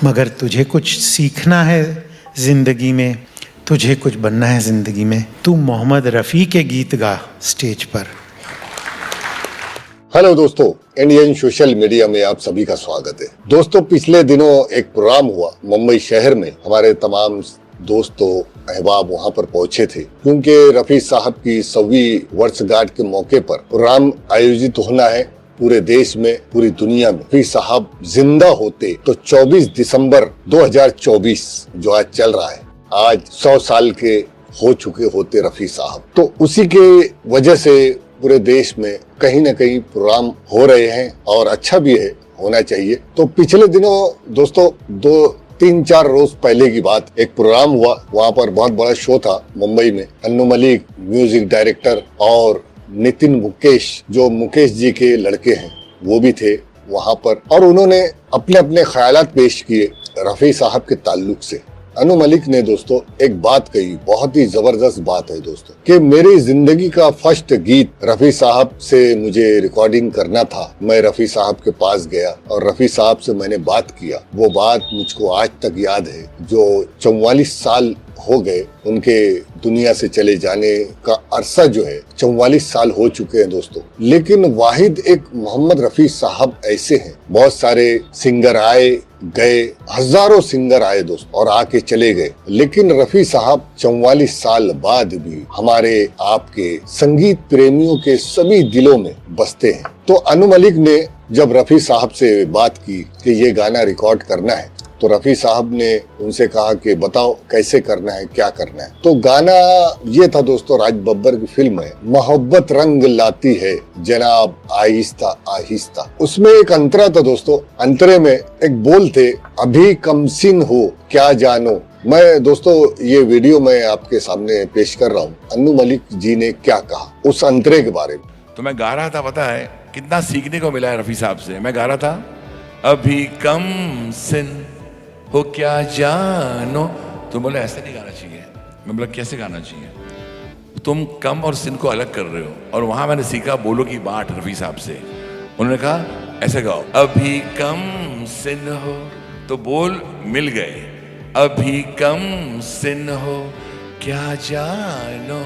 मगर तुझे कुछ सीखना है ज़िंदगी में, तुझे कुछ बनना है ज़िंदगी में, तू मोहम्मद रफ़ी के गीत गा स्टेज पर। हेलो दोस्तों, इंडियन सोशल मीडिया में आप सभी का स्वागत है। दोस्तों, पिछले दिनों एक प्रोग्राम हुआ मुंबई शहर में। हमारे तमाम दोस्तों अहबाब वहां पर पहुंचे थे क्योंकि रफ़ी साहब की 100वीं वर्षगांठ के मौके पर प्रोग्राम आयोजित होना है पूरे देश में, पूरी दुनिया में। रफ़ी साहब जिंदा होते तो 24 दिसंबर 2024 जो आज चल रहा है, आज 100 साल के हो चुके होते रफ़ी साहब। तो उसी के वजह से पूरे देश में कहीं न कहीं प्रोग्राम हो रहे हैं और अच्छा भी है, होना चाहिए। तो पिछले दिनों दोस्तों 2-3-4 रोज पहले की बात, एक प्रोग्राम हुआ। वहाँ पर बहुत बड़ा शो था मुंबई में। अन्नू मलिक म्यूजिक डायरेक्टर और नितिन मुकेश, जो मुकेश जी के लड़के हैं, वो भी थे वहाँ पर और उन्होंने अपने अपने ख्यालात पेश किए रफ़ी साहब के ताल्लुक से। अनु मलिक ने दोस्तों एक बात कही, बहुत ही जबरदस्त बात है दोस्तों, कि मेरी जिंदगी का फर्स्ट गीत रफ़ी साहब से मुझे रिकॉर्डिंग करना था। मैं रफ़ी साहब के पास गया और रफ़ी साहब से मैंने बात किया। वो बात मुझको आज तक याद है, जो 44 साल हो गए उनके दुनिया से चले जाने का अरसा जो है 44 साल हो चुके हैं दोस्तों। लेकिन वाहिद एक मोहम्मद रफ़ी साहब ऐसे हैं। बहुत सारे सिंगर आए गए, हजारों सिंगर आए दोस्तों और आके चले गए, लेकिन रफ़ी साहब 44 साल बाद भी हमारे आपके संगीत प्रेमियों के सभी दिलों में बसते हैं। तो अनु मलिक ने जब रफ़ी साहब से बात की कि ये गाना रिकॉर्ड करना है, तो रफ़ी साहब ने उनसे कहा कि बताओ कैसे करना है, क्या करना है। तो गाना ये था दोस्तों, राज बब्बर की फिल्म है, मोहब्बत रंग लाती है जनाब आहिस्ता आहिस्ता। उसमें एक अंतरा था दोस्तों, अंतरे में एक बोल थे, अभी कमसिन हो क्या जानो। मैं दोस्तों ये वीडियो मैं आपके सामने पेश कर रहा हूँ। अन्नू मलिक जी ने क्या कहा उस अंतरे के बारे में। तो मैं गा रहा था, पता है कितना सीखने को मिला है रफ़ी साहब से। मैं गा रहा था, अभी कम सिन हो क्या जानो। तुम बोले ऐसे नहीं गाना चाहिए। मैं बोला कैसे गाना चाहिए? तुम कम और सिन को अलग कर रहे हो। और वहां मैंने सीखा बोलो की बात रफ़ी साहब से। उन्होंने कहा ऐसे गाओ, अभी कम सिन हो, तो बोल मिल गए, अभी कम सिन हो क्या जानो।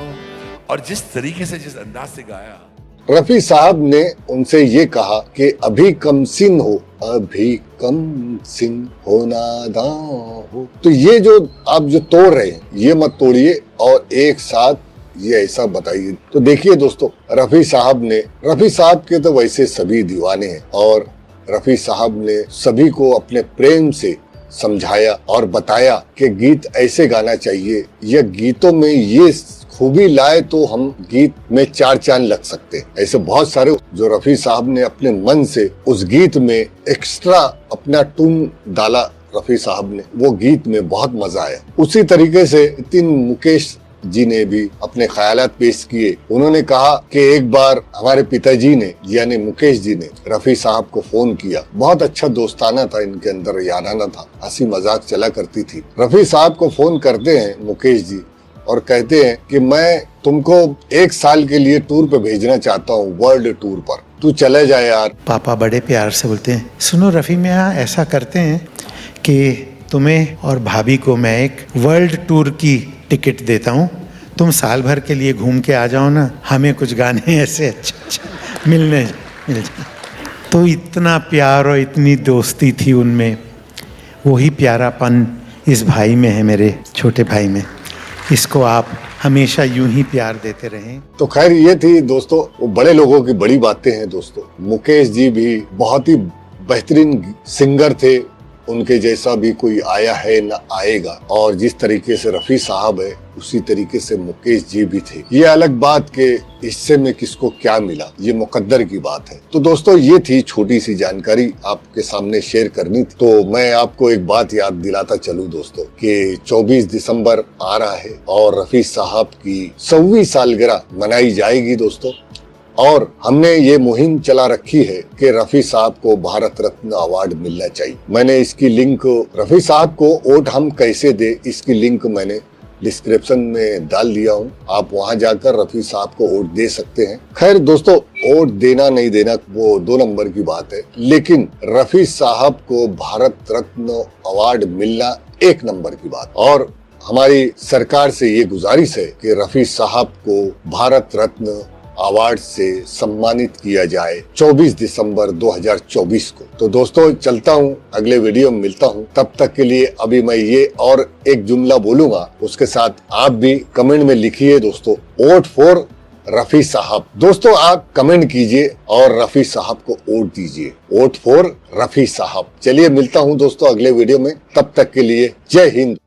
और जिस तरीके से, जिस अंदाज से गाया, रफ़ी साहब ने उनसे ये कहा कि अभी कमसिन हो, अभी कम सिन हो नादान हो। तो ये जो आप जो तोड़ रहे हैं, ये मत तोड़िए और एक साथ ये ऐसा बताइए। तो देखिए दोस्तों, रफ़ी साहब के तो वैसे सभी दीवाने हैं और रफ़ी साहब ने सभी को अपने प्रेम से समझाया और बताया कि गीत ऐसे गाना चाहिए, यह गीतों में ये खूबी लाए तो हम गीत में 4 चांद लग सकते हैं। ऐसे बहुत सारे जो रफ़ी साहब ने अपने मन से उस गीत में एक्स्ट्रा अपना टून डाला रफ़ी साहब ने, वो गीत में बहुत मजा आया। उसी तरीके से नितिन मुकेश जी ने भी अपने ख्यालात पेश किए। उन्होंने कहा कि एक बार हमारे पिताजी ने यानी मुकेश जी ने रफ़ी साहब को फोन किया। बहुत अच्छा दोस्ताना था इनके अंदर, याराना था, हंसी मजाक चला करती थी। रफ़ी साहब को फोन करते हैं मुकेश जी और कहते हैं कि मैं तुमको 1 साल के लिए टूर पे भेजना चाहता हूँ, वर्ल्ड टूर पर, तू चले जाए यार। पापा बड़े प्यार से बोलते हैं, सुनो रफ़ी मियाँ, ऐसा करते हैं कि तुम्हें और भाभी को मैं एक वर्ल्ड टूर की टिकट देता हूँ, तुम साल भर के लिए घूम के आ जाओ ना, हमें कुछ गाने ऐसे अच्छा मिल जाए। तो इतना प्यार और इतनी दोस्ती थी उनमें, वही प्यारापन इस भाई में है, मेरे छोटे भाई में। इसको आप हमेशा यूं ही प्यार देते रहें। तो खैर ये थी दोस्तों वो बड़े लोगों की बड़ी बातें हैं दोस्तों। मुकेश जी भी बहुत ही बेहतरीन सिंगर थे, उनके जैसा भी कोई आया है न आएगा। और जिस तरीके से रफ़ी साहब है उसी तरीके से मुकेश जी भी थे। ये अलग बात के हिस्से में किसको क्या मिला, ये मुकद्दर की बात है। तो दोस्तों ये थी छोटी सी जानकारी आपके सामने शेयर करनी थी। तो मैं आपको एक बात याद दिलाता चलूं दोस्तों कि 24 दिसंबर आ रहा है और रफ़ी साहब की 100वीं सालगिरह मनाई जाएगी दोस्तों। और हमने ये मुहिम चला रखी है कि रफ़ी साहब को भारत रत्न अवार्ड मिलना चाहिए। मैंने इसकी लिंक, रफ़ी साहब को वोट हम कैसे दे, इसकी लिंक मैंने डिस्क्रिप्शन में डाल दिया हूँ, आप वहां जाकर रफी साहब को वोट दे सकते हैं। खैर दोस्तों, वोट देना नहीं देना वो 2 नंबर की बात है, लेकिन रफी साहब को भारत रत्न अवार्ड मिलना 1 नंबर की बात। और हमारी सरकार से ये गुजारिश है कि रफी साहब को भारत रत्न अवार्ड से सम्मानित किया जाए 24 दिसंबर 2024 को। तो दोस्तों चलता हूँ, अगले वीडियो में मिलता हूँ। तब तक के लिए अभी मैं ये और एक जुमला बोलूंगा, उसके साथ आप भी कमेंट में लिखिए दोस्तों, वोट फॉर रफी साहब। दोस्तों आप कमेंट कीजिए और रफी साहब को वोट दीजिए, वोट फॉर रफी साहब। चलिए मिलता हूँ दोस्तों अगले वीडियो में, तब तक के लिए जय हिंद।